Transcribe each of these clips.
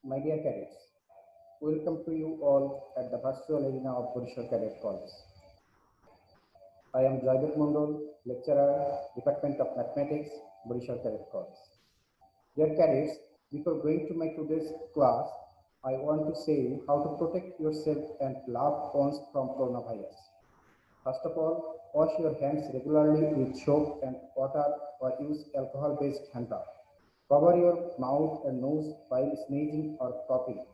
My dear cadets, welcome to you all at the virtual arena of Borishal Cadet College. I am Jaidev Mondol, lecturer, Department of Mathematics, Borishal Cadet College. Dear cadets, before going to my today's class, I want to say how to protect yourself and loved ones from coronavirus. First of all, wash your hands regularly with soap and water or use alcohol-based hand rub. Cover your mouth and nose while sneezing or coughing.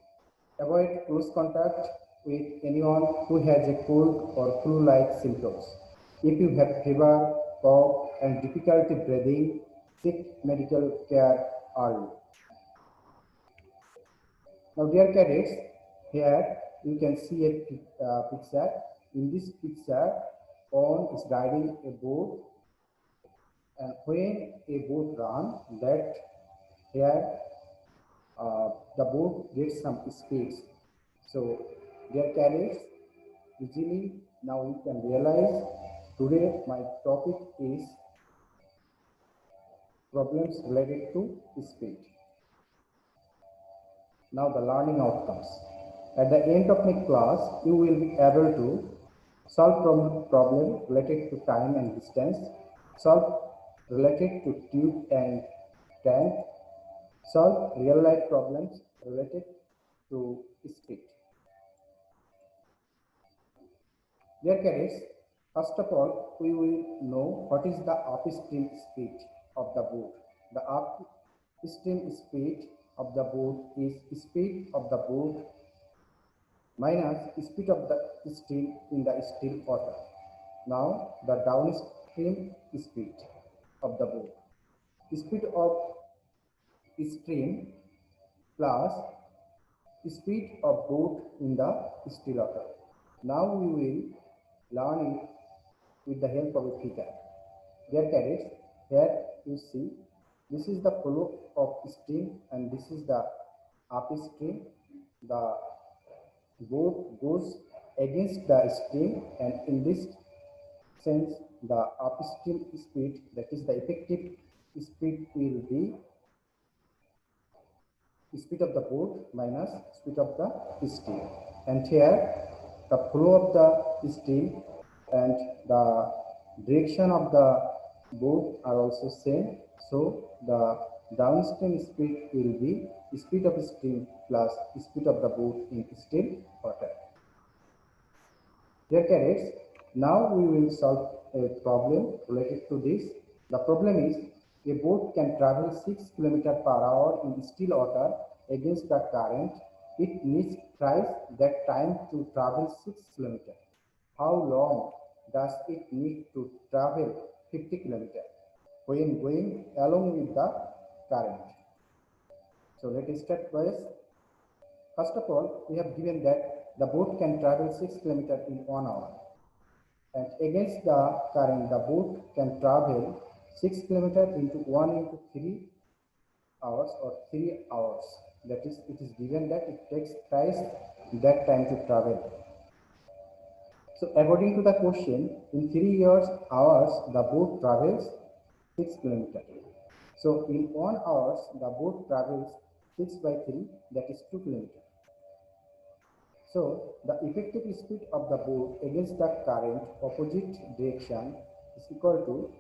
Avoid close contact with anyone who has a cold or flu-like symptoms. If you have fever, cough, and difficulty breathing, seek medical care early. Now, dear cadets, here you can see a picture. In this picture, one is riding a boat, and when a boat runs, that here the boat gets some speeds. So, dear cadets, easily now we can realize today my topic is problems related to speed. Now the learning outcomes. At the end of my class, you will be able to solve problem related to time and distance, solve related to tube and tank, solve real life problems related to speed. Dear cadets, first of all, we will know what is the upstream speed of the boat. The upstream speed of the boat is speed of the boat minus speed of the stream in the still water. Now, the downstream speed of the boat. Speed of stream plus speed of boat in the still water. Now we will learn it with the help of a figure. Dear cadets, here you see this is the flow of stream and this is the upstream. The boat goes against the stream, and in this sense the upstream speed, that is the effective speed, will be speed of the boat minus speed of the stream. And here the flow of the stream and the direction of the boat are also same. So the downstream speed will be speed of stream plus speed of the boat in still water. Dear cadets, now we will solve a problem related to this. The problem is a boat can travel 6 km per hour in still water against the current. It needs thrice that time to travel 6 km. How long does it need to travel 50 km when going along with the current? So let us start first. First of all, we have given that the boat can travel 6 km in 1 hour. And against the current, the boat can travel 6 km into 1 into 3 hours or 3 hours. That is, it is given that it takes thrice that time to travel. So according to the question, in 3 hours, the boat travels 6 km. So in 1 hour, the boat travels 6 by 3, that is 2 km. So the effective speed of the boat against the current opposite direction is equal to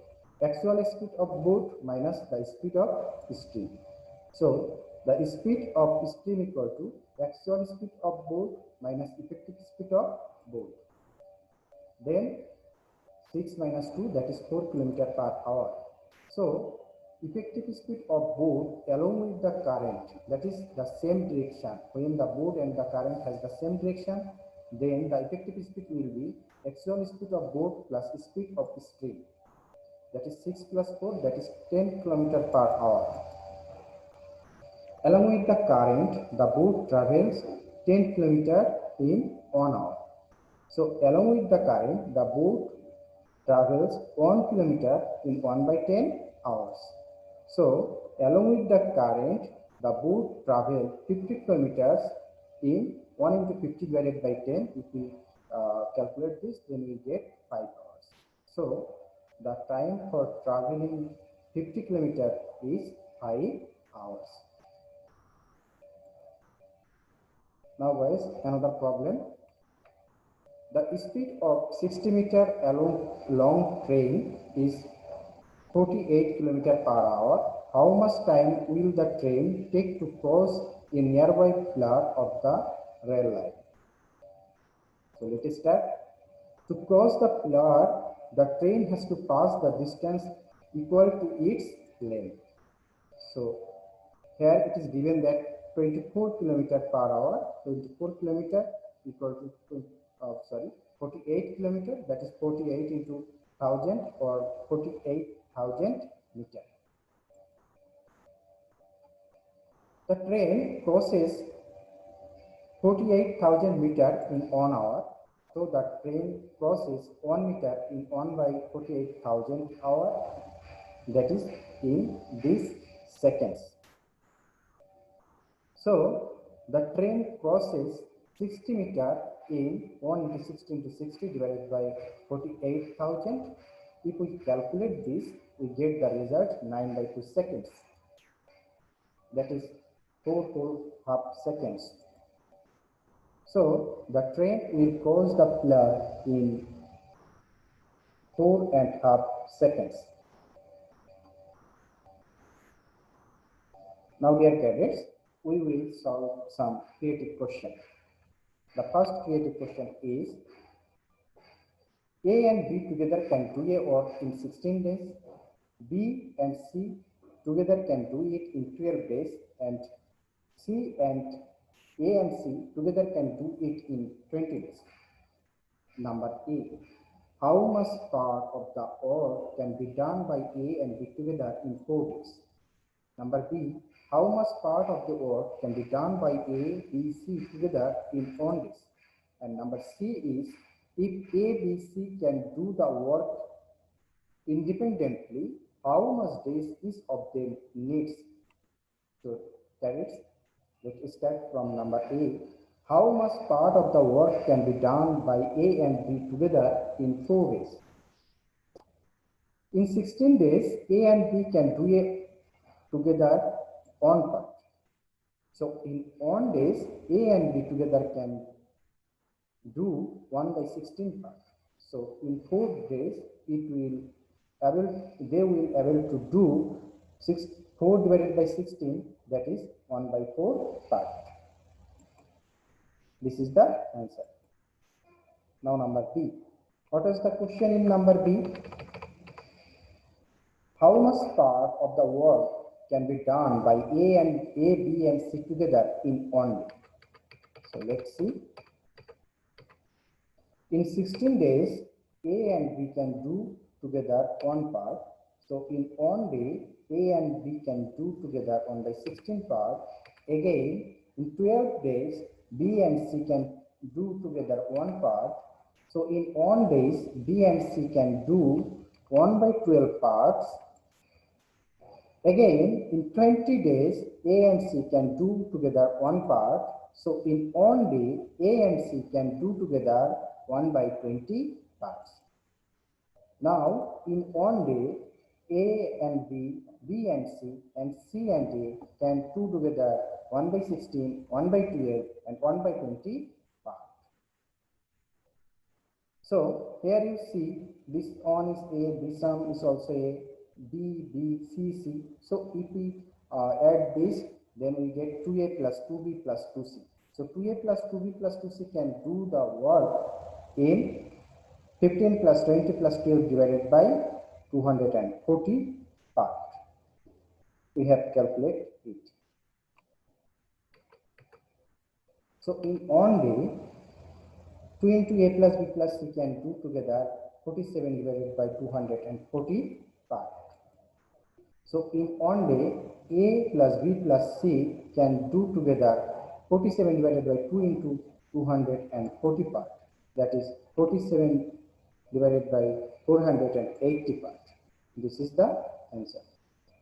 actual speed of boat minus the speed of stream. So the speed of stream equal to actual speed of boat minus effective speed of boat. Then 6 minus 2, that is 4 km per hour. So effective speed of boat along with the current, that is the same direction. When the boat and the current has the same direction, then the effective speed will be actual speed of boat plus speed of stream. That is 6 plus 4, that is 10 km per hour. Along with the current, the boat travels 10 km in 1 hour. So along with the current, the boat travels 1 km in 1 by 10 hours. So along with the current, the boat travels 50 kilometers in 1 into 50 divided by 10. If we calculate this, then we get 5 hours. So the time for traveling 50 kilometers is 5 hours. Now guys, another problem. The speed of 60 meter along long train is 48 km per hour. How much time will the train take to cross a nearby pillar of the rail line? So let us start. To cross the pillar, the train has to pass the distance equal to its length. So here it is given that 24 km per hour, 24 km equal to 48 km, that is 48 into 1000 or 48,000 meter. The train crosses 48,000 meter in 1 hour. So the train crosses 1 meter in 1 by 48,000 hour, that is in these seconds. So the train crosses 60 meter in 1 into 60 into 60 divided by 48,000. If we calculate this, we get the result 9 by 2 seconds. That is 4.5 seconds. So the train will cross the pillar in 4.5 seconds. Now dear cadets, we will solve some creative questions. The first creative question is, A and B together can do a work in 16 days. B and C together can do it in 12 days, and C and A and C together can do it in 20 days. Number A. How much part of the work can be done by A and B together in 4 days? Number B. How much part of the work can be done by A, B, C together in 1 day? And number C is, if A, B, C can do the work independently, how much days each of them needs? So that is, let's start from number A. How much part of the work can be done by A and B together in 4 days? In 16 days, A and B can do it together 1 part. So in 1 days, A and B together can do 1 by 16 part. So in 4 days, they will able to do 4 divided by 16, that is 1 by 4 part. This is the answer. Now number B. What is the question in number B? How much part of the work can be done by A, B and C together in 1 day? So let's see. In 16 days, A and B can do together 1 part. So in 1 day, A and B can do together 1 by 16 part. Again, in 12 days, B and C can do together 1 part. So in 1 days, B and C can do 1 by 12 parts. Again, in 20 days, A and C can do together 1 part. So in 1 day, A and C can do together 1 by 20 parts. Now, in 1 day, A and B, B and C, and C and A can do together 1 by 16, 1 by 12, and 1 by 20 parts. So here you see this one is A, this one is also A, B, B, C, C. So if we add this, then we get 2A plus 2B plus 2C. So 2A plus 2B plus 2C can do the work in 15 plus 20 plus 12 divided by 240 part. We have calculated it. So in 1 day, 2 into A plus B plus C can do together 47 divided by 240 part. So in 1 day, A plus B plus C can do together 47 divided by 2 into 240 part. That is 47 divided by 480 part. This is the answer.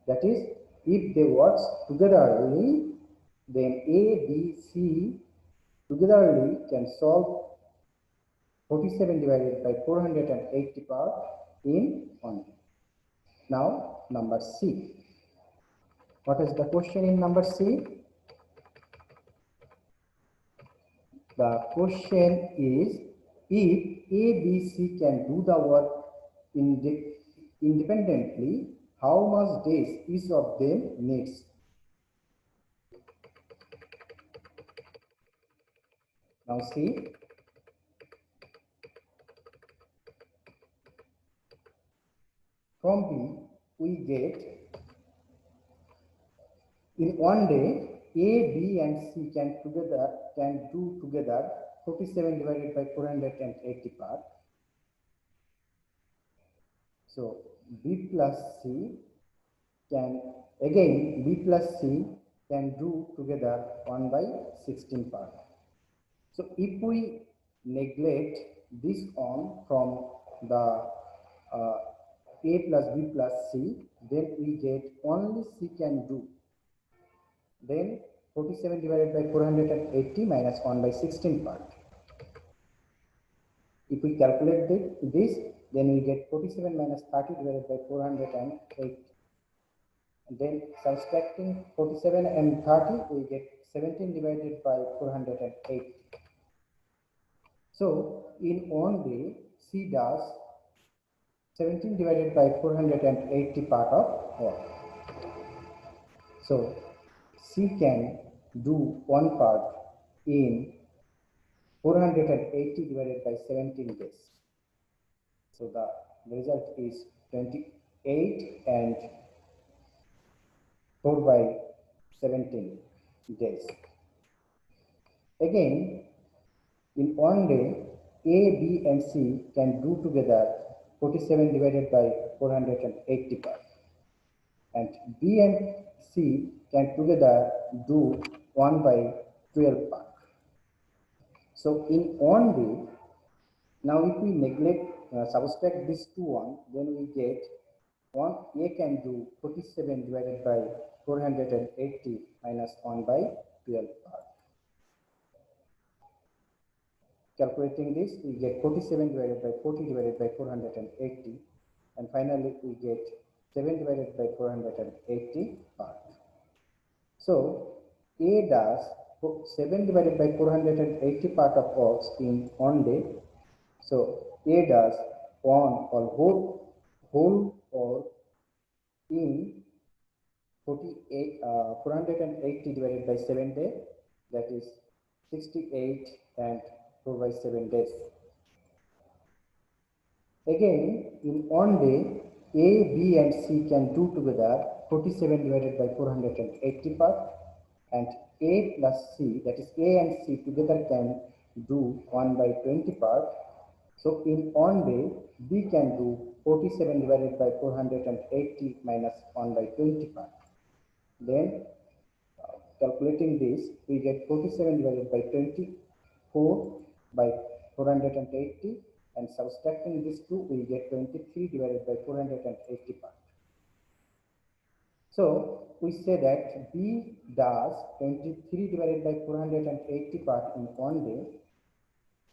That is, if they work togetherly, then A, B, C togetherly can solve 47 divided by 480 part in 1 day. Now, number C. What is the question in number C? The question is, if A, B, C can do the work independently, how much days each of them needs? Now see, from B we get, in one day A, B and C can do together 47 divided by 480 part. So B plus C can, again B plus C can do together 1 by 16 part. So if we neglect this on from the A plus B plus C, then we get only C can do. Then 47 divided by 480 minus 1 by 16 part. If we calculate this, then we get 47 minus 30 divided by 408. And then subtracting 47 and 30, we get 17 divided by 408. So in one day, C does 17 divided by 480 part of work. So C can do one part in 480 divided by 17 days. So the result is 28 and 4 by 17 days. Again, in one day, A, B and C can do together 47 divided by 480 parts. And B and C can together do 1 by 12 parts. So in one day, now if we subtract this to 1, then we get 1 A can do 47 divided by 480 minus 1 by 12 part. Calculating this, we get 47 divided by 40 divided by 480, and finally we get 7 divided by 480 part. So A does 7 divided by 480 part of works in one day. So A does one or whole or in 480 divided by 7 days, that is 68 and 4 by 7 days. Again, in one day, A, B and C can do together 47 divided by 480 part, and A plus C, that is A and C together can do 1 by 20 part. So in one day, B can do 47 divided by 480 minus 1 by 20 part. Then calculating this, we get 47 divided by 24 by 480, and subtracting this 2, we get 23 divided by 480 part. So we say that B does 23 divided by 480 part in one day.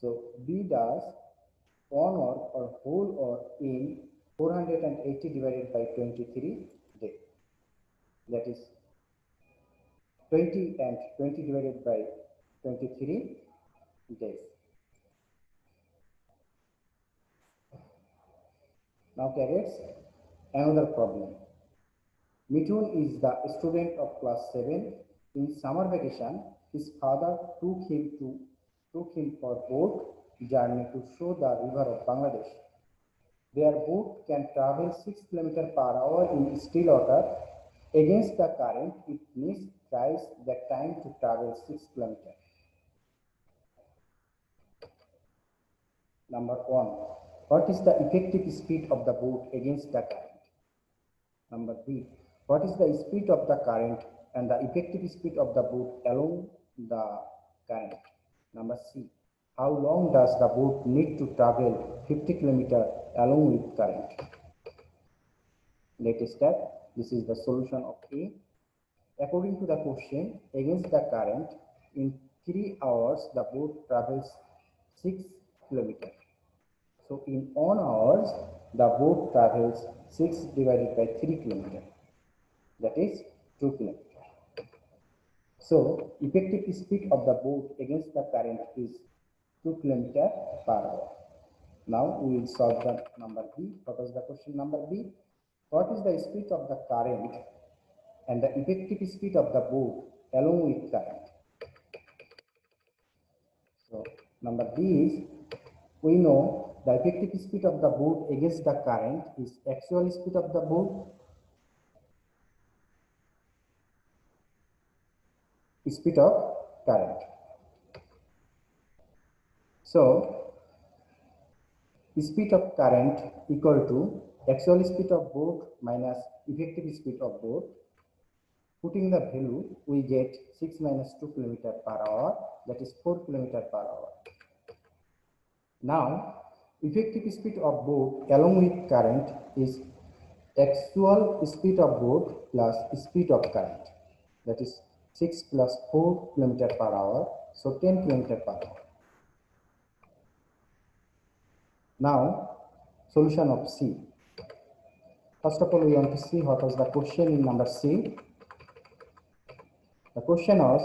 So B does one or whole or in 480 divided by 23 days. That is 20 and 20 divided by 23 days. Now cadets, another problem. Mithun is the student of class 7. In summer vacation, his father took him for boat journey to show the river of Bangladesh. Their boat can travel 6 km per hour in still water. Against the current, it needs thrice the time to travel 6 km. Number 1. What is the effective speed of the boat against the current? Number B. What is the speed of the current and the effective speed of the boat along the current? Number C. How long does the boat need to travel 50 km along with current? Let's start. This is the solution of A. According to the question, against the current, in 3 hours the boat travels 6 km. So in 1 hour, the boat travels 6 divided by 3 km. That is 2 km. So effective speed of the boat against the current is 2 km per hour. Now we will solve the number B. What was the question number B? What is the speed of the current and the effective speed of the boat along with current? So number B is, we know the effective speed of the boat against the current is actual speed of the boat, speed of current. So speed of current equal to actual speed of boat minus effective speed of boat. Putting the value, we get 6 minus 2 km per hour, that is 4 km per hour. Now, effective speed of boat along with current is actual speed of boat plus speed of current, that is 6 plus 4 km per hour, so 10 km per hour. Now, solution of C. First of all, we want to see what was the question in number C. The question was,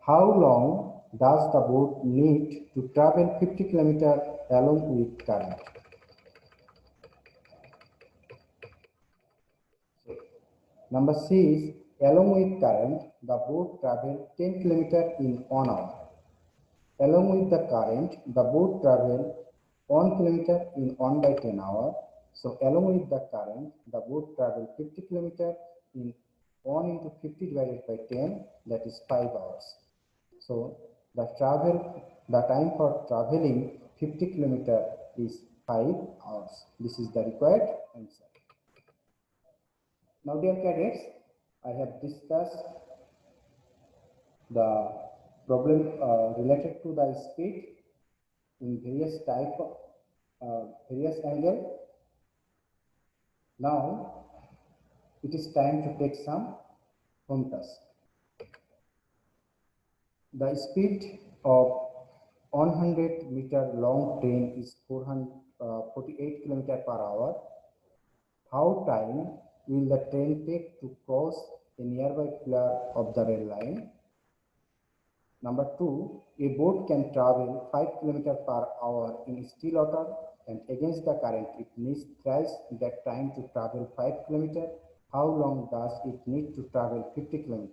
how long does the boat need to travel 50 km along with current? Number C is, along with current, the boat travel 10 km in 1 hour. Along with the current, the boat travel 1 km in 1 by 10 hour. So along with the current, the boat travel 50 km in 1 into 50 divided by 10, that is 5 hours. So the time for traveling 50 km is 5 hours. This is the required answer. Now dear cadets, I have discussed the problem related to the speed in various type of various angle. Now it is time to take some home task. The speed of 100-meter long train is 48 km per hour. How time will the train take to cross a nearby pillar of the rail line? Number 2, a boat can travel 5 km per hour in still water, and against the current it needs thrice that time to travel 5 km. How long does it need to travel 50 km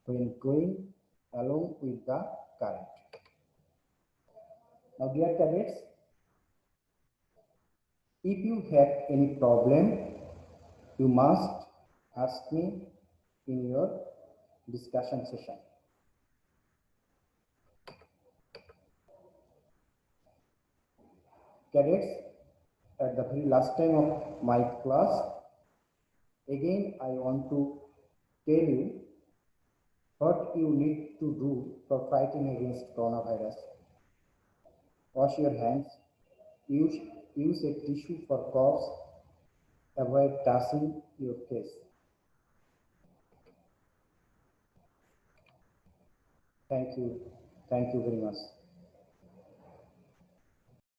when going along with the current? Now dear cadets, if you have any problem, you must ask me in your discussion session. Cadets, at the very last time of my class, again I want to tell you what you need to do for fighting against coronavirus. Wash your hands, use a tissue for coughs, avoid touching your face. Thank you very much.